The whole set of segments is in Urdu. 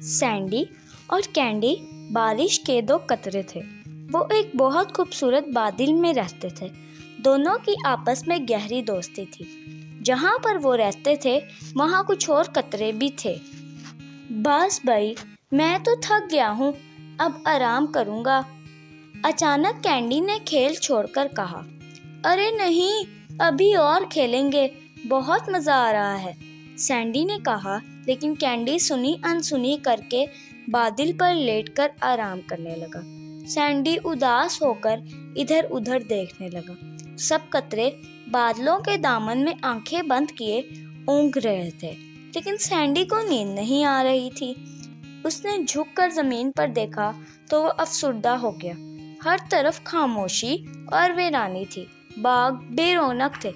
سینڈی اور کینڈی بارش کے دو قطرے تھے۔ وہ ایک بہت خوبصورت بادل میں رہتے تھے۔ دونوں کی آپس میں گہری دوستی تھی۔ جہاں پر وہ رہتے تھے وہاں کچھ اور قطرے بھی تھے۔ بس بھائی، میں تو تھک گیا ہوں، اب آرام کروں گا۔ اچانک کینڈی نے کھیل چھوڑ کر کہا، ارے نہیں، ابھی اور کھیلیں گے، بہت مزہ آ رہا ہے۔ سینڈی نے کہا، لیکن کینڈی سنی انسنی کر کے بادل پر لیٹ کر آرام کرنے لگا۔ سینڈی اداس ہو کر ادھر ادھر دیکھنے لگا۔ سب قطرے بادلوں کے دامن میں آنکھیں بند کیے اونگ رہے تھے، لیکن سینڈی کو نیند نہیں آ رہی تھی۔ اس نے جھک کر زمین پر دیکھا تو وہ افسردہ ہو گیا۔ ہر طرف خاموشی اور ویرانی تھی۔ باغ بے رونق تھے۔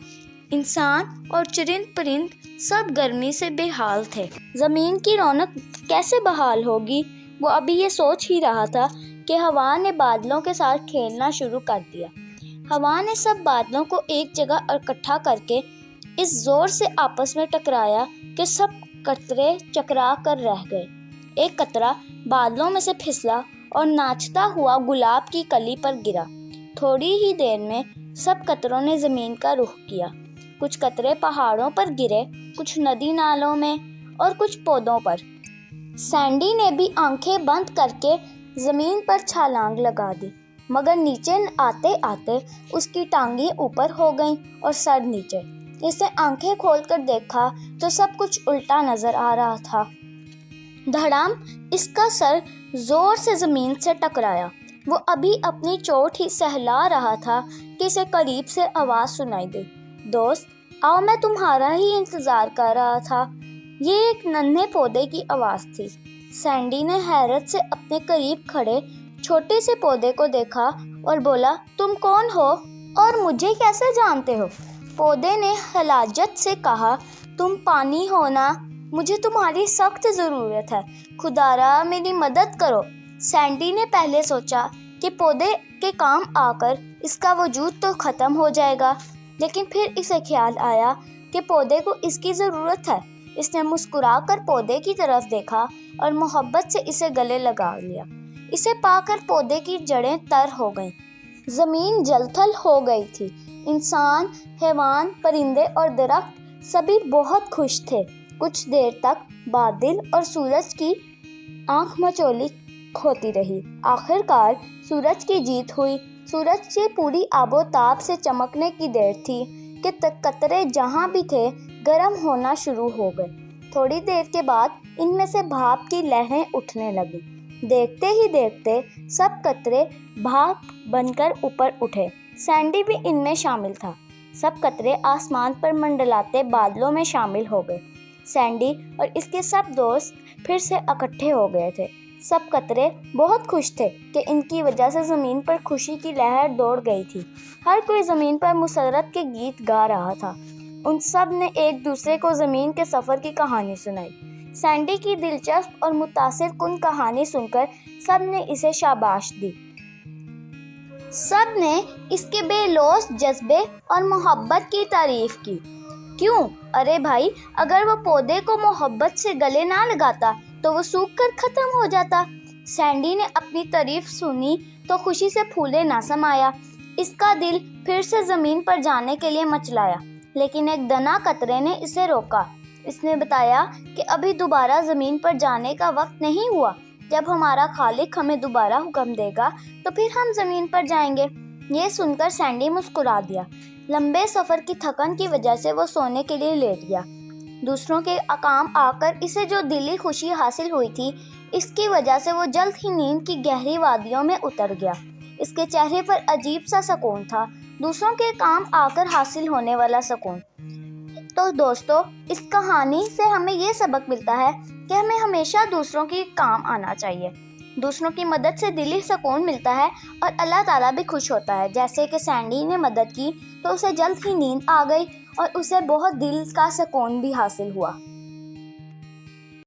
انسان اور چرند پرند سب گرمی سے بے حال تھے۔ زمین کی رونق کیسے بحال ہوگی؟ وہ ابھی یہ سوچ ہی رہا تھا کہ ہوا نے بادلوں کے ساتھ کھیلنا شروع کر دیا۔ ہوا نے سب بادلوں کو ایک جگہ اکٹھا کر کے اس زور سے آپس میں ٹکرایا کہ سب قطرے چکرا کر رہ گئے۔ ایک قطرہ بادلوں میں سے پھسلا اور ناچتا ہوا گلاب کی کلی پر گرا۔ تھوڑی ہی دیر میں سب قطروں نے زمین کا رخ کیا۔ کچھ قطرے پہاڑوں پر گرے، کچھ ندی نالوں میں اور کچھ پودوں پر۔ سینڈی نے بھی آنکھیں بند کر کے زمین پر چھلانگ لگا دی، مگر نیچے آتے آتے اس کی ٹانگیں اوپر ہو گئیں اور سر نیچے۔ اس نے آنکھیں کھول کر دیکھا تو سب کچھ الٹا نظر آ رہا تھا۔ دھڑام، اس کا سر زور سے زمین سے ٹکرایا۔ وہ ابھی اپنی چوٹ ہی سہلا رہا تھا کہ اسے قریب سے آواز سنائی دی، دوست آؤ، میں تمہارا ہی انتظار کر رہا تھا۔ یہ ایک ننھے پودے کی آواز تھی۔ سینڈی نے حیرت سے اپنے قریب کھڑے چھوٹے سے پودے کو دیکھا اور بولا، تم کون ہو اور مجھے کیسے جانتے ہو؟ پودے نے خلاجت سے کہا، تم پانی ہو نا، مجھے تمہاری سخت ضرورت ہے، خدا را میری مدد کرو۔ سینڈی نے پہلے سوچا کہ پودے کے کام آ کر اس کا وجود تو ختم ہو جائے گا، لیکن پھر اسے خیال آیا کہ پودے کو اس کی ضرورت ہے۔ اس نے مسکرا کر پودے کی طرف دیکھا اور محبت سے اسے گلے لگا لیا۔ اسے پا کر پودے کی جڑیں تر ہو گئیں۔ زمین جل تھل ہو گئی تھی۔ انسان، حیوان، پرندے اور درخت سبھی بہت خوش تھے۔ کچھ دیر تک بادل اور سورج کی آنکھ مچولی ہوتی رہی۔ آخر کار سورج کی جیت ہوئی۔ سورج کی پوری آب و تاب سے چمکنے کی دیر تھی کہ قطرے جہاں بھی تھے گرم ہونا شروع ہو گئے۔ تھوڑی دیر کے بعد ان میں سے بھاپ کی لہریں اٹھنے لگیں۔ دیکھتے ہی دیکھتے سب قطرے بھاپ بن کر اوپر اٹھے۔ سینڈی بھی ان میں شامل تھا۔ سب قطرے آسمان پر منڈلاتے بادلوں میں شامل ہو گئے۔ سینڈی اور اس کے سب دوست پھر سے اکٹھے ہو گئے تھے۔ سب قطرے بہت خوش تھے کہ ان کی وجہ سے زمین پر خوشی کی لہر دوڑ گئی تھی۔ ہر کوئی زمین پر مسرت کے گیت گا رہا تھا۔ ان سب نے ایک دوسرے کو زمین کے سفر کی کہانی سنائی۔ سینڈی کی دلچسپ اور متاثر کن کہانی سن کر سب نے اسے شاباش دی۔ سب نے اس کے بے لوث جذبے اور محبت کی تعریف کی۔ کیوں؟ ارے بھائی، اگر وہ پودے کو محبت سے گلے نہ لگاتا تو وہ سوکھ کر ختم ہو جاتا۔ سینڈی نے اپنی تعریف سنی تو خوشی سے پھولے نہ سمایا۔ اس کا دل پھر سے زمین پر جانے کے لیے مچلایا، لیکن ایک دنا قطرے نے اسے روکا۔ اس نے بتایا کہ ابھی دوبارہ زمین پر جانے کا وقت نہیں ہوا۔ جب ہمارا خالق ہمیں دوبارہ حکم دے گا تو پھر ہم زمین پر جائیں گے۔ یہ سن کر سینڈی مسکرا دیا۔ لمبے سفر کی تھکن کی وجہ سے وہ سونے کے لیے لیٹ گیا۔ دوسروں کے کام آ کر اسے جو دلی خوشی حاصل ہوئی تھی، اس کی وجہ سے وہ جلد ہی نیند کی گہری وادیوں میں اتر گیا۔ اس کے چہرے پر عجیب سا سکون تھا، دوسروں کے کام آ کر حاصل ہونے والا سکون۔ تو دوستو، اس کہانی سے ہمیں یہ سبق ملتا ہے کہ ہمیں ہمیشہ دوسروں کے کام آنا چاہیے۔ دوسروں کی مدد سے دلی سکون ملتا ہے اور اللہ تعالیٰ بھی خوش ہوتا ہے۔ جیسے کہ سینڈی نے مدد کی تو اسے جلد ہی نیند آ گئی اور اسے بہت دل کا سکون بھی حاصل ہوا۔